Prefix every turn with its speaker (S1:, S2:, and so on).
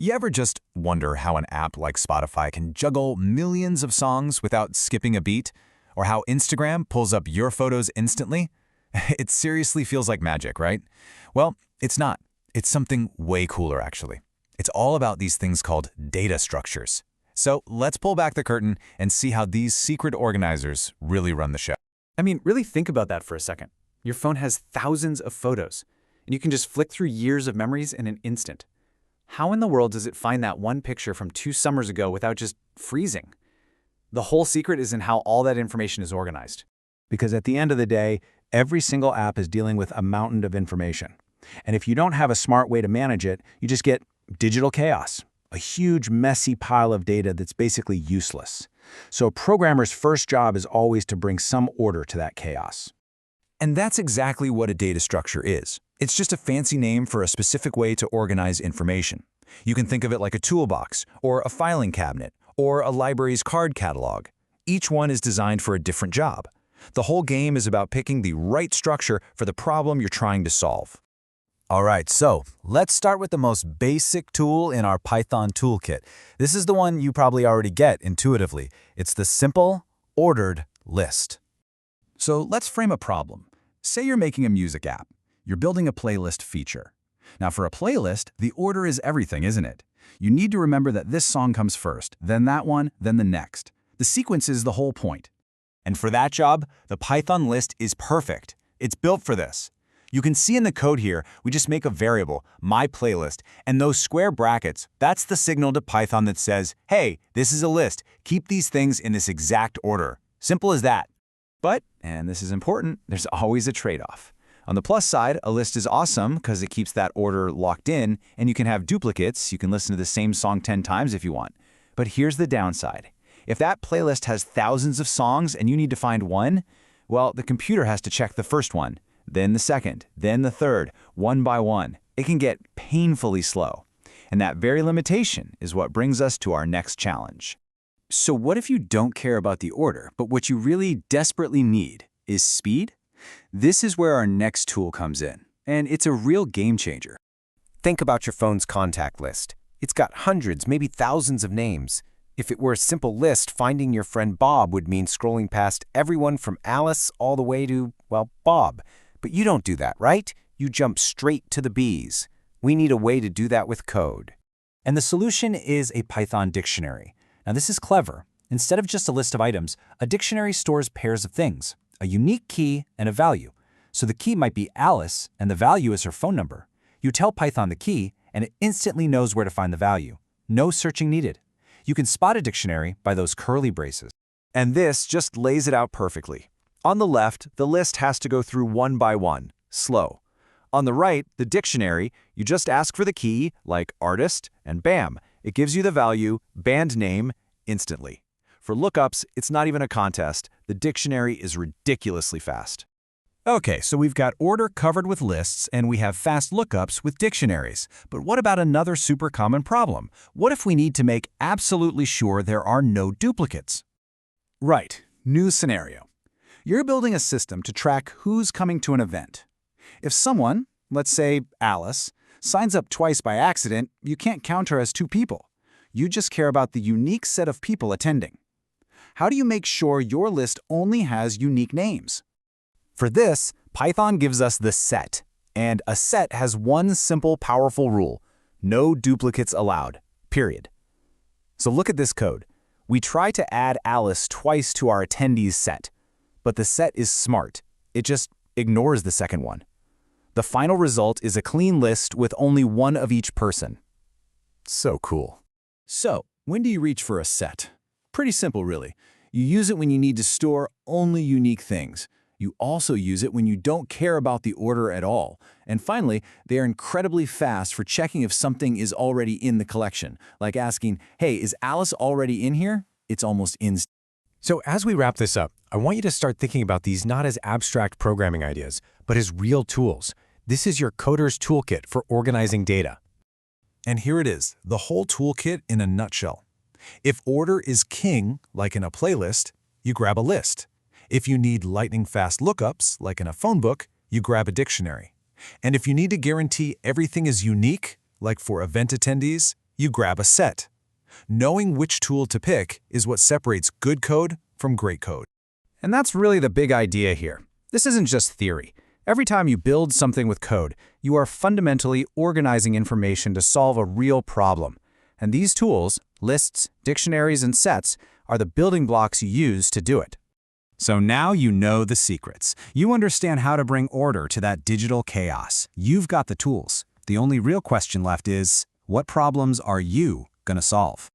S1: You ever just wonder how an app like Spotify can juggle millions of songs without skipping a beat? Or how Instagram pulls up your photos instantly? It seriously feels like magic, right? Well, it's not. It's something way cooler, actually. It's all about these things called data structures. So let's pull back the curtain and see how these secret organizers really run the show.
S2: I mean, really think about that for a second. Your phone has thousands of photos, and you can just flick through years of memories in an instant. How in the world does it find that one picture from 2 summers ago without just freezing? The whole secret is in how all that information is organized.
S3: Because at the end of the day, every single app is dealing with a mountain of information. And if you don't have a smart way to manage it, you just get digital chaos, a huge, messy pile of data that's basically useless. So a programmer's first job is always to bring some order to that chaos.
S1: And that's exactly what a data structure is. It's just a fancy name for a specific way to organize information. You can think of it like a toolbox, or a filing cabinet, or a library's card catalog. Each one is designed for a different job. The whole game is about picking the right structure for the problem you're trying to solve. All right, so let's start with the most basic tool in our Python toolkit. This is the one you probably already get intuitively. It's the simple, ordered list. So let's frame a problem. Say you're making a music app. You're building a playlist feature. Now for a playlist, the order is everything, isn't it? You need to remember that this song comes first, then that one, then the next. The sequence is the whole point. And for that job, the Python list is perfect. It's built for this. You can see in the code here, we just make a variable, myPlaylist, and those square brackets, that's the signal to Python that says, hey, this is a list. Keep these things in this exact order. Simple as that. But, and this is important, there's always a trade-off. On the plus side, a list is awesome because it keeps that order locked in, and you can have duplicates. You can listen to the same song 10 times if you want. But here's the downside. If that playlist has thousands of songs and you need to find one, well, the computer has to check the first one, then the second, then the third, one by one. It can get painfully slow. And that very limitation is what brings us to our next challenge. So what if you don't care about the order, but what you really desperately need is speed? This is where our next tool comes in, and it's a real game changer.
S4: Think about your phone's contact list. It's got hundreds, maybe thousands of names. If it were a simple list, finding your friend Bob would mean scrolling past everyone from Alice all the way to, well, Bob. But you don't do that, right? You jump straight to the B's. We need a way to do that with code.
S2: And the solution is a Python dictionary. Now this is clever. Instead of just a list of items, a dictionary stores pairs of things, a unique key and a value. So the key might be Alice and the value is her phone number. You tell Python the key and it instantly knows where to find the value. No searching needed. You can spot a dictionary by those curly braces.
S1: And this just lays it out perfectly. On the left, the list has to go through one by one, slow. On the right, the dictionary, you just ask for the key, like artist, and bam, it gives you the value, band name, instantly. For lookups, it's not even a contest. The dictionary is ridiculously fast. Okay, so we've got order covered with lists, and we have fast lookups with dictionaries. But what about another super common problem? What if we need to make absolutely sure there are no duplicates? Right, new scenario. You're building a system to track who's coming to an event. If someone, let's say Alice, signs up twice by accident, you can't count her as 2 people. You just care about the unique set of people attending. How do you make sure your list only has unique names? For this, Python gives us the set, and a set has one simple, powerful rule: no duplicates allowed, period. So look at this code. We try to add Alice twice to our attendees set, but the set is smart. It just ignores the second one. The final result is a clean list with only one of each person. So cool. So, when do you reach for a set? Pretty simple, really. You use it when you need to store only unique things. You also use it when you don't care about the order at all. And finally, they are incredibly fast for checking if something is already in the collection, like asking, hey, is Alice already in here? It's almost instant.
S4: So as we wrap this up, I want you to start thinking about these not as abstract programming ideas, but as real tools. This is your coder's toolkit for organizing data.
S1: And here it is, the whole toolkit in a nutshell. If order is king, like in a playlist, you grab a list. If you need lightning-fast lookups, like in a phone book, you grab a dictionary. And if you need to guarantee everything is unique, like for event attendees, you grab a set. Knowing which tool to pick is what separates good code from great code.
S3: And that's really the big idea here. This isn't just theory. Every time you build something with code, you are fundamentally organizing information to solve a real problem. And these tools, lists, dictionaries, and sets, are the building blocks you use to do it.
S2: So now you know the secrets. You understand how to bring order to that digital chaos. You've got the tools. The only real question left is, what problems are you going to solve?